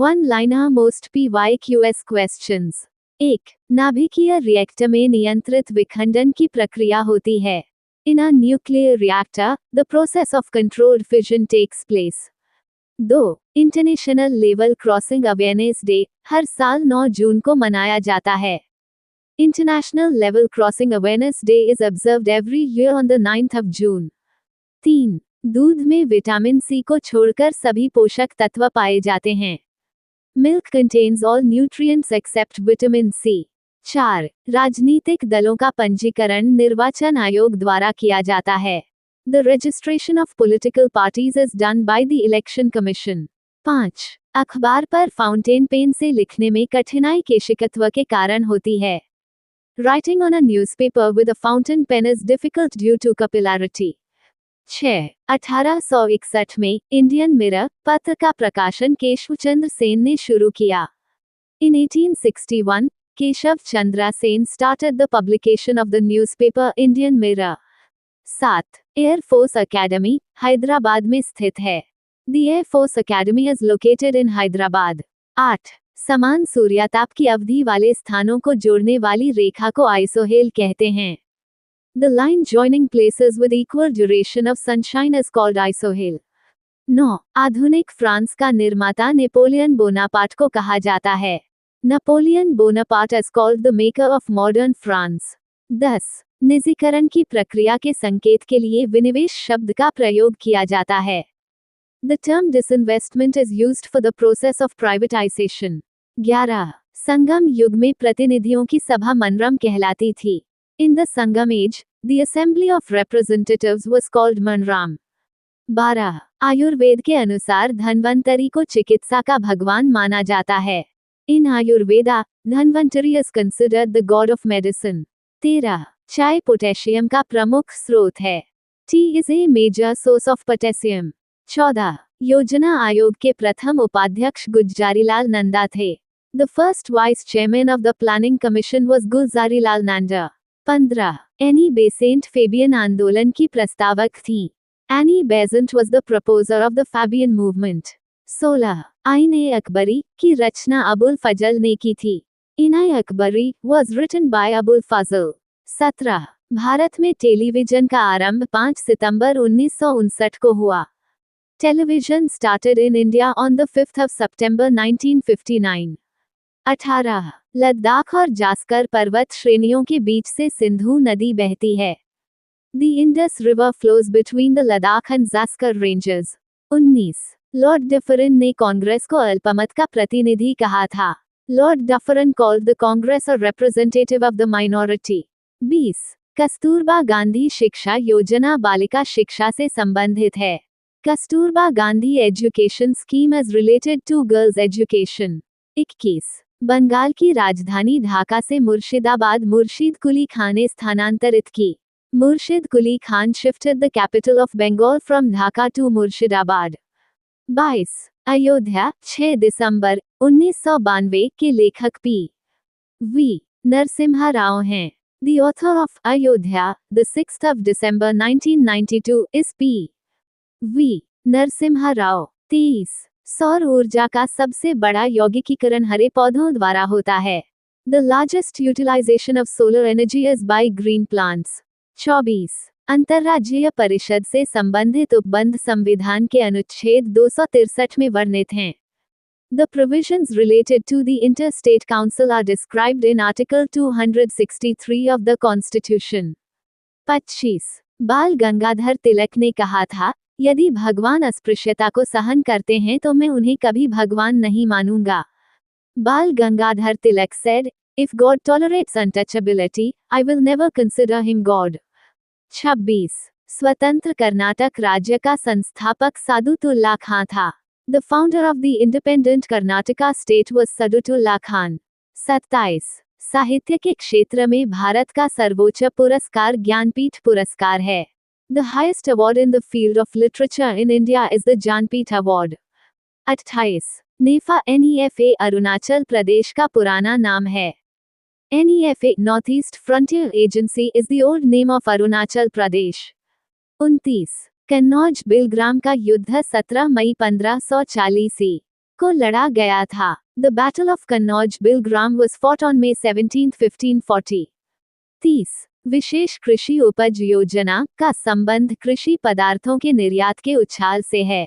One liner most PYQS questions. 1. नाभिकीय reactor में नियंत्रित विखंडन की प्रक्रिया होती है। In a nuclear reactor, the process of controlled fission takes place. 2. International level crossing awareness day हर साल 9 जून को मनाया जाता है। International level crossing awareness day is observed every year on the 9th of June। 3. दूध में विटामिन सी को छोड़कर सभी पोषक तत्व पाए जाते हैं। Milk contains all nutrients except vitamin C. 4. राजनीतिक दलों का पंजीकरण निर्वाचन आयोग द्वारा किया जाता है। The registration of political parties is done by the election commission. 5. अखबार पर फाउंटेन पेन से लिखने में कठिनाई केशिकत्व के कारण होती है। Writing on a newspaper with a fountain pen is difficult due to capillarity. 6. 1861 में इंडियन मिरर पत्र का प्रकाशन केशवचंद्र सेन ने शुरू किया। In 1861, Keshav Chandra Sen started the publication of the newspaper Indian Mirror। 7. Air force academy Hyderabad में स्थित है। The Air Force Academy is located in Hyderabad। 8. समान सूर्याताप की अवधि वाले स्थानों को जोड़ने वाली रेखा को आइसोहेल कहते हैं। The line joining places with equal duration of sunshine is called isohel। 9. आधुनिक फ्रांस का निर्माता नेपोलियन बोनापार्ट को कहा जाता है। Napoleon Bonaparte is called the maker of modern France। 10. निजीकरण की प्रक्रिया के संकेत के लिए विनिवेश शब्द का प्रयोग किया जाता है। The term disinvestment is used for the process of privatization। 11. संगम युग में प्रतिनिधियों की सभा मनरम कहलाती थी। In the Sangam age, the Assembly of Representatives was called Manram। 12. Ayurveda के अनुसार धन्वंतरी को चिकित्सा का भगवान माना जाता है। In Ayurveda, Dhanvantari is considered the god of medicine। 13. चाय पोटेशियम का प्रमुख स्रोत है। Tea is a major source of potassium। 14. योजना आयोग के प्रथम उपाध्यक्ष गुलजारीलाल नंदा थे। The first vice chairman of the planning commission was Gulzarilal Nanda. 15. Annie Besant Fabian आंदोलन की प्रस्तावक थीं। Annie Besant was the proposer of the Fabian movement। 16. आइन-ए-अकबरी की रचना अबुल फजल ने की थी। इन-ए-अकबरी was written by अबुल फजल। 17. भारत में टेलीविजन का आरंभ 5 सितंबर 1959 को हुआ। Television started in India on the 5th of September 1959। 18. Ladakh और जास्कर पर्वत श्रेणियों के बीच से सिंधु नदी बहती है। The Indus River flows between the Ladakh and Zaskar ranges। 19. Lord Dufferin ने कांग्रेस को अल्पमत का प्रतिनिधि कहा था। Lord Dufferin called the Congress a representative of the minority। 20. Kasturba Gandhi शिक्षा योजना बालिका शिक्षा से संबंधित है। Kasturba Gandhi education scheme is related to girls education। 21. Bengal की राजधानी ढाका से मुर्शिदाबाद मुर्शीद कुली खान ने स्थानांतरित की। Murshid Quli Khan shifted the capital of Bengal from Dhaka to Murshidabad. 22. Ayodhya 6 दिसंबर 1992 के लेखक P.V. नरसिम्हा राव हैं। The author of Ayodhya, the 6th of December 1992 is P.V. Narasimha Rao. 23. सौर ऊर्जा का सबसे बड़ा यौगिकीकरण हरे पौधों द्वारा होता है। The largest utilization of solar energy is by green plants। 24. अंतर्राज्यीय परिषद से संबंधित उपबंध संविधान के अनुच्छेद 263 में वर्णित हैं। The provisions related to the Interstate Council are described in Article 263 of the Constitution। 25. बाल गंगाधर तिलक ने कहा था, यदि भगवान अस्पृश्यता को सहन करते हैं तो मैं उन्हें कभी भगवान नहीं मानूंगा। बाल Gangadhar Tilak said, If God tolerates untouchability, I will never consider him God। 26. स्वतंत्र कर्नाटक राज्य का संस्थापक सादुतुल्ला खां था। The founder of the independent Karnataka state was Sadutullah Khan। 27. साहित्य के क्षेत्र में भारत का सर्वोच्च पुरस्कार ज्ञानपीठ पुरस्कार है। The highest award in the field of literature in India is the Jnanpith Award। 28. NEFA NEFA Arunachal Pradesh का पुराना नाम है। NEFA Northeast Frontier Agency is the old name of Arunachal Pradesh। 29. Kannauj Bilgram का युद्ध 17 मई 1540 ईस्वी को लड़ा गया था। The battle of Kannauj Bilgram was fought on May 17, 1540। 30 विशेष कृषि उपज योजना का संबंध कृषि पदार्थों के निर्यात के उछाल से है।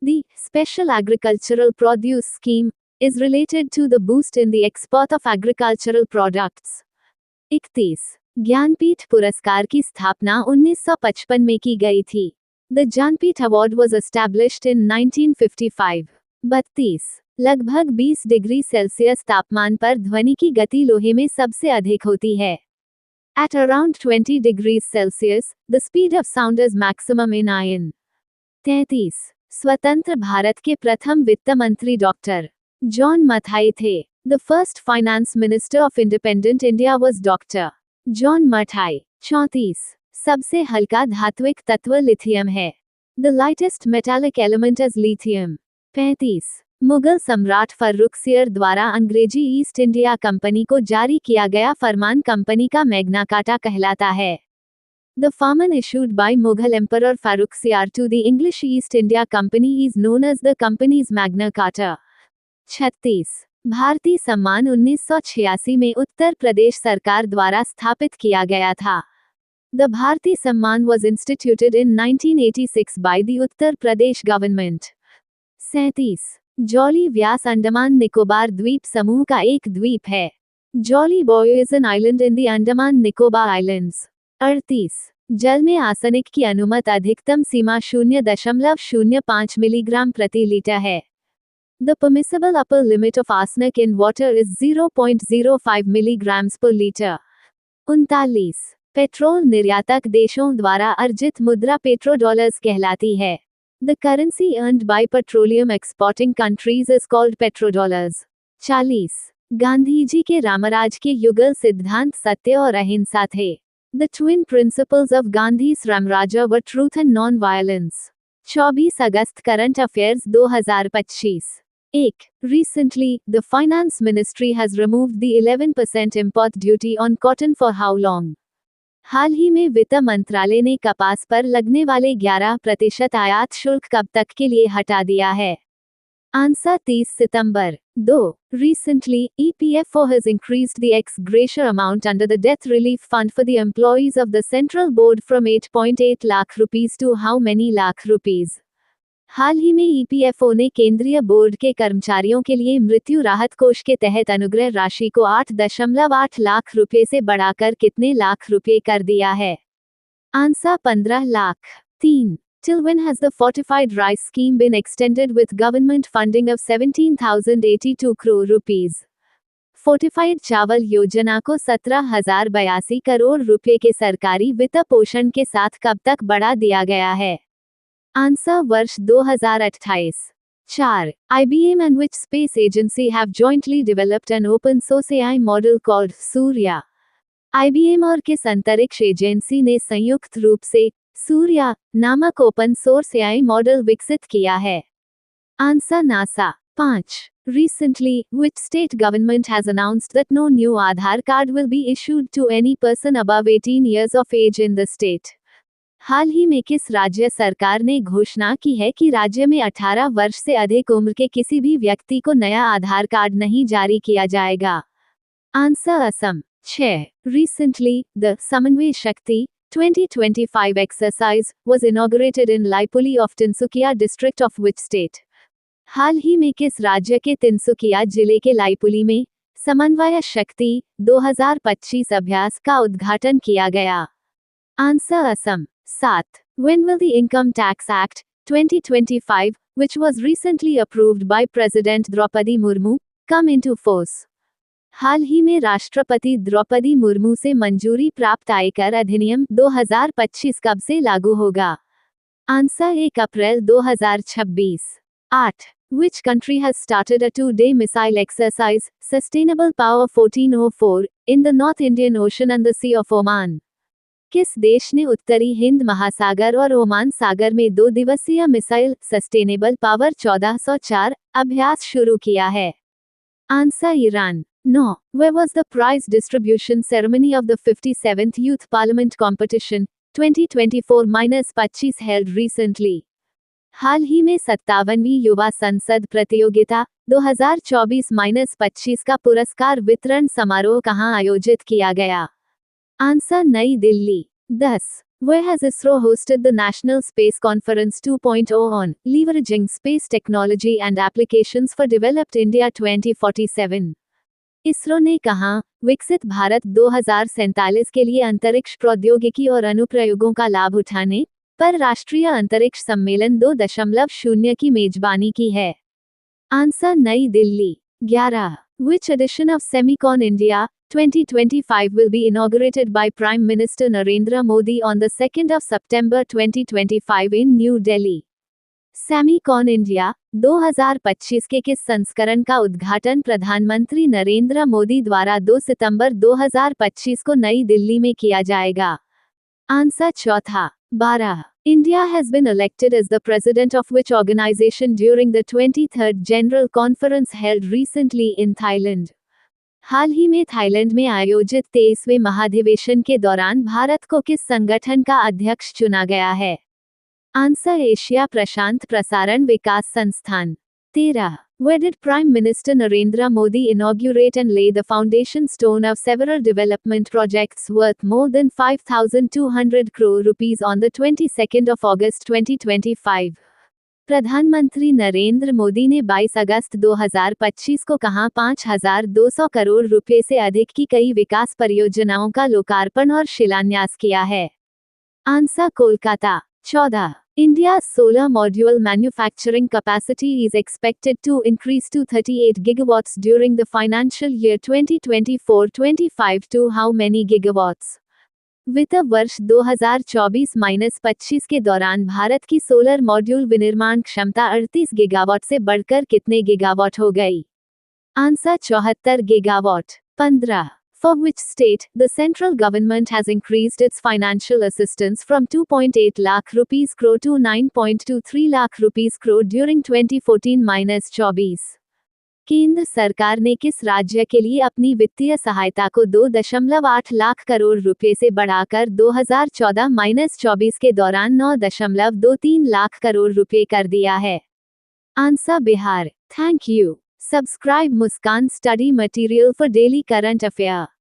The Special Agricultural Produce Scheme is related to the boost in the export of agricultural products। 31 Jnanpith पुरस्कार की स्थापना 1955 में की गई थी। The Jnanpith Award was established in 1955। 32 लगभग 20 डिग्री सेल्सियस तापमान पर ध्वनि की गति लोहे में सबसे अधिक होती है। At around 20 degrees Celsius, the speed of sound is maximum in iron। 33 स्वतंत्र भारत के प्रथम वित्त मंत्री डॉक्टर जॉन मथाई थे। The first finance minister of independent India was Dr. John Mathai. 34 सबसे हल्का धात्विक तत्व लिथियम है। The lightest metallic element is lithium। 35 Mughal सम्राट फर्रुखसियर द्वारा अंग्रेजी ईस्ट इंडिया कंपनी को जारी किया गया फरमान कंपनी का मैग्ना कार्टा कहलाता है। The firman issued by Mughal Emperor Farrukhsiyar to the English East India Company is known as the company's Magna Carta। 36 भारतीय सम्मान 1986 में उत्तर प्रदेश सरकार द्वारा स्थापित किया गया था। The Bharti Samman was instituted in 1986 by the Uttar Pradesh government। 37 jolly व्यास अंडमान निकोबार द्वीप समूह का एक द्वीप है। Jolly boy is an island in the Andaman Nicobar islands. 38 जल में आर्सेनिक की अनुमत अधिकतम सीमा 0.05 मिलीग्राम प्रति लीटर है। The permissible upper limit of arsenic in water is 0.05 milligrams per liter। 39 petrol निर्यातक देशों द्वारा अर्जित मुद्रा पेट्रोडॉलर्स कहलाती है। The currency earned by petroleum exporting countries is called petrodollars। 40 Gandhi ji के रामराज के युगल सिद्धांत सत्य और अहिंसा थे। The twin principles of Gandhi's Ramraja were truth and non-violence। 24 August current affairs 2025। 1 Recently, the finance ministry has removed the 11% import duty on cotton for how long? हाल ही में वित्त मंत्रालय ने कपास पर लगने वाले 11% आयात शुल्क कब तक के लिए हटा दिया है? Answer 30 September. 2 Recently, EPFO has increased the ex gratia amount under the death relief fund for the employees of the central board from 8.8 lakh rupees to how many lakh rupees? हाल ही में ईपीएफओ ने केंद्रीय board के कर्मचारियों के लिए मृत्यु राहत कोष के तहत अनुग्रह राशि को 8.8 लाख रुपए से बढ़ाकर कितने लाख रुपए कर दिया है? Answer 15 lakh. 3 Till when has the fortified rice scheme been extended with government funding of 17,082 crore rupees? Fortified चावल योजना को 17,082 करोड़ रुपए के सरकारी वित्त पोषण के साथ कब तक बढ़ा दिया गया है? आंसर वर्ष 2028। 4 IBM and which space agency have jointly developed an open source AI model called Surya? IBM और किस अंतरिक्ष एजेंसी ने संयुक्त रूप से सूर्या नामक ओपन सोर्स AI मॉडल विकसित किया है? Answer NASA. 5 Recently, which state government has announced that no new Aadhaar card will be issued to any person above 18 years of age in the state? हाल ही में किस राज्य सरकार ने घोषणा की है कि राज्य में 18 वर्ष से अधिक उम्र के किसी भी व्यक्ति को नया आधार कार्ड नहीं जारी किया जाएगा? आंसर असम। 6 Recently, the समन्वय शक्ति 2025 exercise was inaugurated in Laipuli of Tinsukia district of which state? हाल ही में किस राज्य के तिनसुकिया जिले के लाइपुली में समन्वय शक्ति 2025 अभ्यास का उद्घाटन किया गया? Answer Assam. 7 When will the Income Tax Act 2025, which was recently approved by President Draupadi Murmu, come into force? हाल ही में राष्ट्रपति द्रौपदी मुर्मू से मंजूरी प्राप्त आयकर अधिनियम 2025 कब से लागू होगा? Answer 1 April 2026। 8 Which country has started a 2-day missile exercise, Sustainable Power 1404, in the North Indian Ocean and the Sea of Oman? किस देश ने उत्तरी हिंद महासागर और ओमान सागर में 2 दिवसीय मिसाइल सस्टेनेबल पावर 1404 अभ्यास शुरू किया है? Answer Iran. 9 Where was the prize distribution ceremony of the 57th Youth Parliament Competition 2024-25 held recently? हाल ही में 57वीं युवा संसद प्रतियोगिता 2024-25 का पुरस्कार वितरण समारोह कहां आयोजित किया गया? आंसर नई Delhi. 10. Where has ISRO hosted the National Space Conference 2.0 on Leveraging Space Technology and Applications for Developed India 2047? ISRO ने कहा, विकसित भारत 2047 के लिए अंतरिक्ष प्रौद्योगिकी और अनुप्रयोगों का लाभ उठाने पर राष्ट्रीय अंतरिक्ष सम्मेलन 2.0 की मेजबानी की है। आंसर नई Delhi. 11. Which edition of Semicon India 2025 will be inaugurated by Prime Minister Narendra Modi on the 2nd of September 2025 in New Delhi? Semicon India 2025 के किस संस्करण का उद्घाटन प्रधानमंत्री नरेंद्र मोदी द्वारा 2 सितंबर 2025 को नई दिल्ली में किया जाएगा? आंसर चौथा। 12. India has been elected as the president of which organization during the 23rd General Conference held recently in Thailand? हाल ही में थाईलैंड में आयोजित 23वें महाधिवेशन के दौरान भारत को किस संगठन का अध्यक्ष चुना गया है? आंसर एशिया प्रशांत प्रसारण विकास संस्थान। 13. Where did Prime Minister Narendra Modi inaugurate and lay the foundation stone of several development projects worth more than 5,200 crore rupees on the 22nd of August 2025? प्रधानमंत्री नरेंद्र मोदी ने 22 अगस्त 2025 को कहां 5,200 करोड़ रुपए से अधिक की कई विकास परियोजनाओं का लोकार्पण और शिलान्यास किया है? Answer Kolkata. 14. India's solar module manufacturing capacity is expected to increase to 38 gigawatts during the financial year 2024-25 to how many gigawatts? वित्त वर्ष 2024-25 के दौरान भारत की सोलर मॉड्यूल विनिर्माण क्षमता 38 गीगावाट से बढ़कर कितने गीगावाट हो गई? Answer 74 gigawatt. 15. For which state, the central government has increased its financial assistance from 2.8 lakh rupees crore to 9.23 lakh rupees crore during 2014-24? केंद्र सरकार ने किस राज्य के लिए अपनी वित्तीय सहायता को 2.8 लाख करोड़ रुपए से बढ़ाकर 2014-24 के दौरान 9.23 लाख करोड़ रुपए कर दिया है? Answer Bihar. Thank you. Subscribe Muskan Study Material for daily current affair.